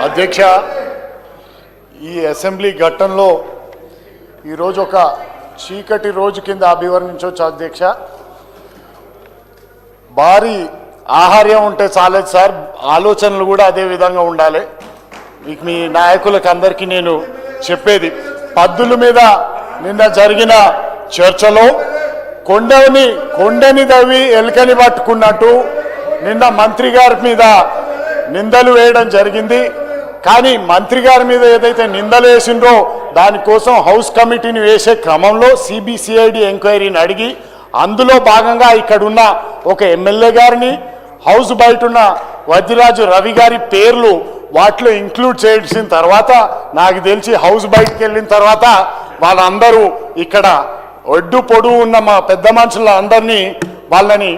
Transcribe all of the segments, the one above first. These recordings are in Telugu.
అధ్యక్ష, ఈ అసెంబ్లీ ఘట్టంలో ఈరోజు ఒక చీకటి రోజు కింద అభివర్ణించవచ్చు అధ్యక్ష. భారీ ఆహార్యం ఉంటే చాలేదు సార్, ఆలోచనలు కూడా అదే విధంగా ఉండాలి. మీకు మీ నాయకులకు అందరికీ నేను చెప్పేది, పద్దుల మీద నిన్న జరిగిన చర్చలో కొండని దవ్వి ఎలుకని పట్టుకున్నట్టు నిన్న మంత్రి గారి మీద నిందలు వేయడం జరిగింది. కానీ మంత్రి గారి మీద ఏదైతే నిందలు వేసిండ్రో దానికోసం హౌస్ కమిటీని వేసే క్రమంలో సిబిసిఐడి ఎంక్వైరీని అడిగి అందులో భాగంగా ఇక్కడున్న ఒక ఎమ్మెల్యే గారిని, హౌస్ బయట ఉన్న వజ్రాజు రవి గారి పేర్లు వాటిలో ఇంక్లూడ్ చేసిన తర్వాత నాకు తెలిసి హౌస్ బయటకు వెళ్ళిన తర్వాత వాళ్ళందరూ ఇక్కడ ఒడ్డు పొడువు ఉన్న మా పెద్ద మనుషుల అందరినీ వాళ్ళని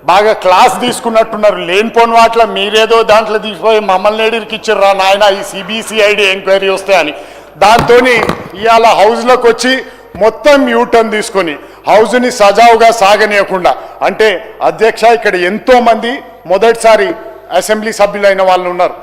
బాగా క్లాస్ తీసుకున్నట్టున్నారు. లేనిపోని వాటిలో మీరేదో దాంట్లో తీసిపోయి మమ్మల్ని ఎడిరికి ఇచ్చారా నాయన ఈ సిబిసిఐడి ఎంక్వైరీ వస్తే అని. దాంతో ఇవాళ హౌస్లోకి వచ్చి మొత్తం యూటర్న్ తీసుకొని హౌస్ని సజావుగా సాగనీయకుండా, అంటే అధ్యక్ష ఇక్కడ ఎంతోమంది మొదటిసారి అసెంబ్లీ సభ్యులైన వాళ్ళు ఉన్నారు,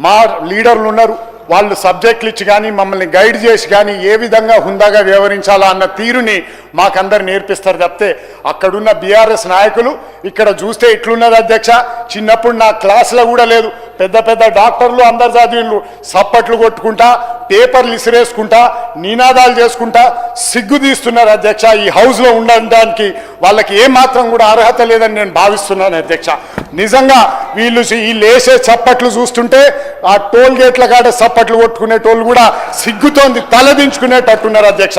మా లీడర్లు ఉన్నారు. వాళ్ళు సబ్జెక్టులు ఇచ్చి కానీ మమ్మల్ని గైడ్ చేసి కానీ ఏ విధంగా హుందాగా వ్యవహరించాలా అన్న తీరుని మాకందరు నేర్పిస్తారు తప్పితే అక్కడున్న బీఆర్ఎస్ నాయకులు ఇక్కడ చూస్తే ఇట్లున్నది అధ్యక్ష. చిన్నప్పుడు నా క్లాసులో కూడా లేదు, పెద్ద పెద్ద డాక్టర్లు అందరు చదివిండ్రు, సప్పట్లు కొట్టుకుంటా పేపర్లు ఇసిరేసుకుంటా నినాదాలు చేసుకుంటా సిగ్గు తీస్తున్నారు అధ్యక్ష. ఈ హౌస్లో ఉండడానికి వాళ్ళకి ఏమాత్రం కూడా అర్హత లేదని నేను భావిస్తున్నాను అధ్యక్ష. నిజంగా వీళ్ళు వేసే చప్పట్లు చూస్తుంటే ఆ టోల్ గేట్ల కాడ చప్పట్లు కొట్టుకునేటోళ్ళు కూడా సిగ్గుతోంది తలదించుకునేటట్టున్నారు అధ్యక్ష.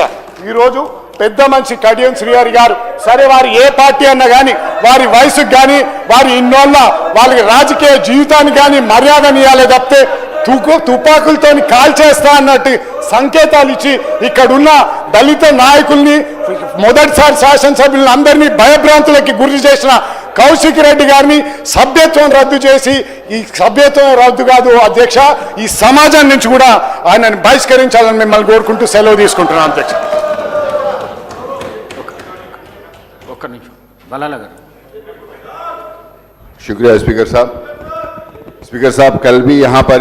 ఈరోజు పెద్ద మనిషి కడియం శ్రీహరి గారు, సరే వారు ఏ పార్టీ అన్నా కానీ వారి వయసుకు కానీ వారి ఇన్నోళ్ళ వాళ్ళకి రాజకీయ జీవితానికి కానీ మర్యాదనియాలే తప్పితే తుపాకులతో కాల్చేస్తా అన్నట్టు సంకేతాలు ఇచ్చి ఇక్కడున్న దళిత నాయకుల్ని, మొదటిసారి శాసనసభ్యులను అందరినీ భయభ్రాంతులకి గురి చేసిన కౌశిక్ రెడ్డి గారిని సభ్యత్వం రద్దు చేసి, ఈ సభ్యత్వం రద్దు కాదు అధ్యక్ష, ఈ సమాజం నుంచి కూడా ఆయనని బహిష్కరించాలని మిమ్మల్ని కోరుకుంటూ సెలవు తీసుకుంటున్నాను అధ్యక్ష. शुक्रिया स्पीकर साहब। कल भी यहाँ पर